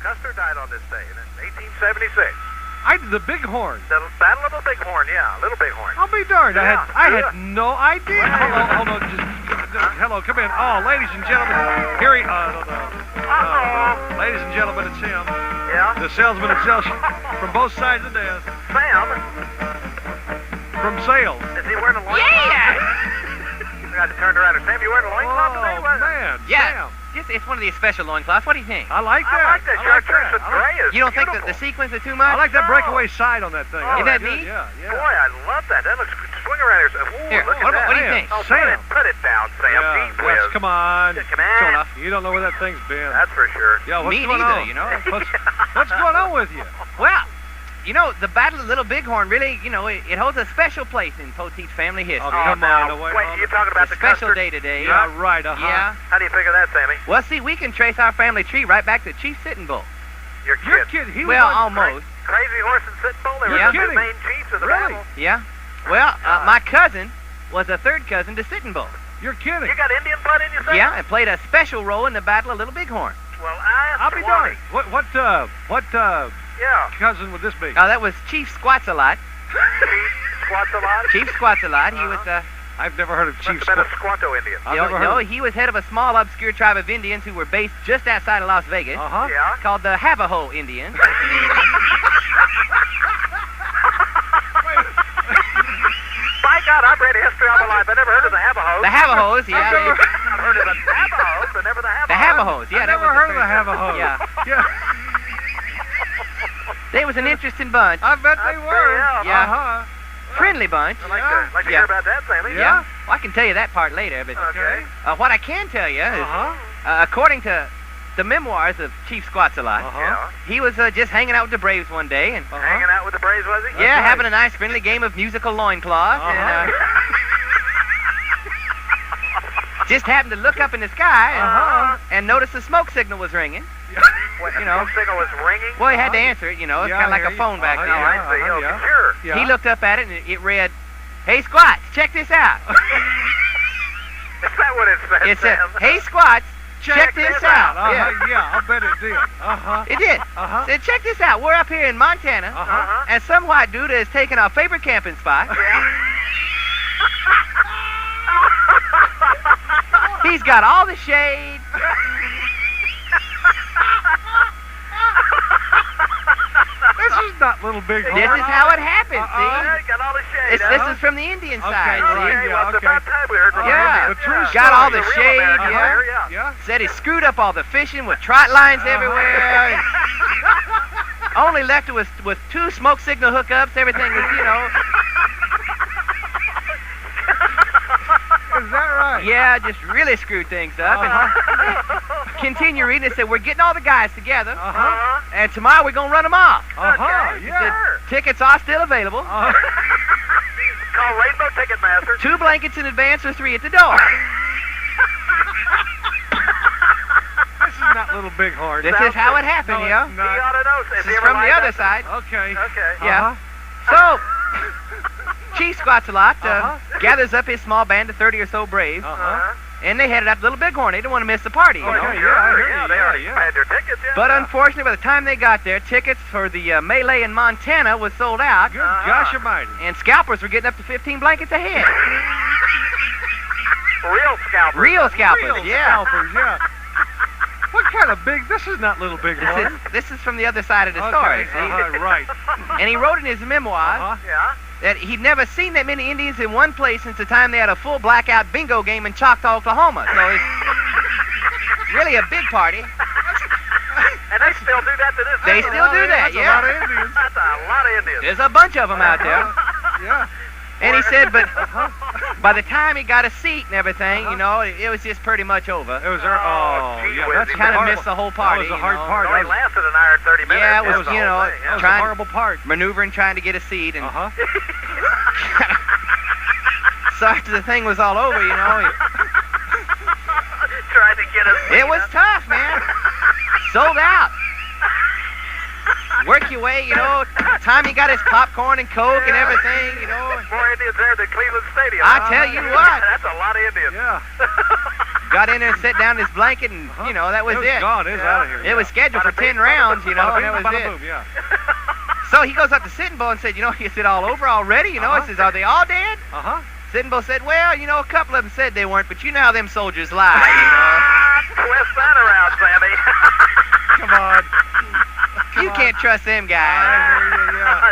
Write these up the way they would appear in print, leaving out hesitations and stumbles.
Custer died on this day in 1876. The Bighorn. The Battle of Little Bighorn, yeah, Little Bighorn. I'll be darned. Yeah, I had no idea. Hold on. Hello, come in. Oh, ladies and gentlemen, here he. Ladies and gentlemen, it's him. Yeah. The salesman himself from both sides of the desk. Sam. From sales. Is he wearing a loincloth? Yeah! I got to turn around. Sam, you wearing a loincloth today? Oh, man. Yeah. Sam. It's one of these special loincloths. What do you think? I like that. I like that. Chartreuse with gray is You don't think beautiful. that the sequins are too much? I like that No. breakaway side on that thing. Oh, Isn't that good. neat? Yeah. Boy, I love that. That looks swing around here. Ooh, Here, look at what that. do you think? Oh, Sam. put it down, Sam. Yeah, Gee whiz. come on. Come on. Show enough. You don't know where that thing's been. That's for sure. Yeah, what's Me going neither, on? you know. What's going on with you? Well, you know, the Battle of Little Bighorn really, you know, it holds a special place in Poteet's family history. Oh, come now, on. No, wait, you're talking about a the special custard? day today. Yeah, right. Yeah. How do you figure that, Sammy? Well, see, we can trace our family tree right back to Chief Sitting Bull. Your Your kid. kid, he Well, was almost. Crazy Horse and Sitting Bull? They were Yeah. the two Kidding. main chiefs of the Really? battle. Yeah. Well, my cousin was a third cousin to Sitting Bull. You're kidding. You got Indian blood in you, Sam? Yeah, and played a special role in the Battle of Little Bighorn. Well, I'll be darned. What Yeah. cousin would this be? That was Chief Squats-a-Lot. Chief squats a lot? Chief Squats-a-Lot. He was I've never heard of Chief Must have been a Squat. Squanto Indian. I've never heard. he was head of a small, obscure tribe of Indians who were based just outside of Las Vegas, Uh-huh. Yeah. called the Navajo Indians. By God, I've read history all my life. I never heard of the Havahos. The Havahos, yeah. I've heard of the Havahos, but never the Havahos. The Havahos, yeah. I've that never was heard of the first- Havahos. Yeah. Yeah. They was an interesting bunch. I bet they I'd say, were. yeah. Uh-huh. Friendly bunch. I'd like to Yeah. hear about that, Sammy. Yeah. Well, I can tell you that part later, but Okay. what I can tell you is, Uh-huh. according to the memoirs of Chief Squats-a-Lot, Uh-huh. Yeah. he was just hanging out with the Braves one day, and Hanging out with the Braves, was he? yeah, right. having a nice friendly game of musical loincloth, and just happened to look up in the sky and notice the smoke signal was ringing. What, You know. the signal was ringing? Well, he had to answer it, you know. It's Yeah, kind of I like a hear phone you. back Oh, then. I see. Yeah. Okay, sure. Yeah. He looked up at it, and it read, "Hey, Squats, check this out." Is that what it said, It said, Sam? "Hey, Squats, check this out." Uh-huh. Yeah, Yeah, I'll bet it did. Uh-huh. it did. Uh-huh. Said, "Check this out. We're up here in Montana, Uh-huh. and some white dude has taken our favorite camping spot. Yeah. He's got all the shade. This is not Little Bighorn. This is how it happened, Yeah, got all the shade, see? huh? This is from the Indian side, Okay, see? right. Well, it's okay. about time we heard from Yeah. the The true Indians. Got all the He's a real shade, American yeah. player, yeah. Yeah. Said he screwed up all the fishing with trot lines everywhere. Only left it with two smoke signal hookups. Everything was, you know. Is that right? Yeah, just really screwed things up. And continue reading. It said, "We're getting all the guys together, Uh-huh. and tomorrow we're going to run them off. Uh-huh. Okay, Yeah. sure. Tickets are still available. Uh-huh. Call Rainbow Ticketmaster. 2 blankets in advance or 3 at the door." This is not Little Bighorn. This is how it happened, No, yo. it's He not. ought to know. This is from the other side. Okay. Okay. Yeah. Uh-huh. So, Chief Squats-a-Lot Uh-huh. gathers up his small band of 30 or so Braves, Uh-huh. and they headed up to Little Bighorn. They didn't want to miss the party, you Oh, know. Okay, sure, yeah, I heard yeah, you, they yeah, already yeah. had their tickets, yeah. But unfortunately, by the time they got there, tickets for the melee in Montana was sold out, Good gosh almighty. and scalpers were getting up to 15 blankets ahead. Real scalpers. Real scalpers, Real yeah. scalpers, yeah. What kind of big? This is not Little Bighorn. This is from the other side of the Okay, story, see? right. And he wrote in his memoirs Uh-huh. Yeah. that he'd never seen that many Indians in one place since the time they had a full blackout bingo game in Choctaw, Oklahoma. So it's really a big party. And they still do that to this They day. still do that, That's yeah. a lot of Indians. That's a lot of Indians. There's a bunch of them out there. Yeah. And he said, but by the time he got a seat and everything, you know, it was just pretty much over. It was gee yeah, whiz, that's he Kind of hard. missed the whole party. That was a you hard know. part. It only lasted an hour and 30 minutes. Yeah, it That's was, the you whole know, thing, That yeah. was trying- a horrible part. Maneuvering, trying to get a seat, and Uh-huh. so after the thing was all over, you know, Trying to get us. it was tough, man. Sold out. Work your way, you know. Time he got his popcorn and Coke and everything, you know. More Indians there than Cleveland Stadium. I tell you what. That's a lot of Indians. Yeah. got in there and sat down in his blanket, and, you know, that was it. Gone. It was out of here. It was scheduled for 10 rounds, you know, and that was it. Boom, yeah. So he goes up to Sitting Bull and said, you know, is it all over already? You know, he says, are they all dead? Sitting Bull said, well, you know, a couple of them said they weren't, but you know how them soldiers lie, you know. Twist that around, Sammy. Come on. You can't trust them guys.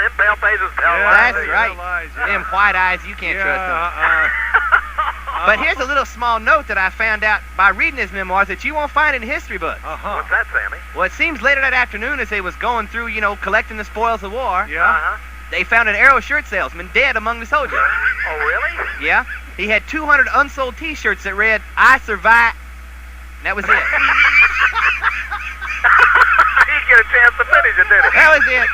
Them pale faces tell That's lies. right. Lies, yeah. Them white eyes, you can't trust them. But here's a little small note that I found out by reading his memoirs that you won't find in history books. What's that, Sammy? Well, it seems later that afternoon as they was going through, you know, collecting the spoils of war, they found an Arrow shirt salesman dead among the soldiers. Oh, really? Yeah. He had 200 unsold T-shirts that read, I survived. And that was it. He didn't get a chance to finish it, did he? That was it.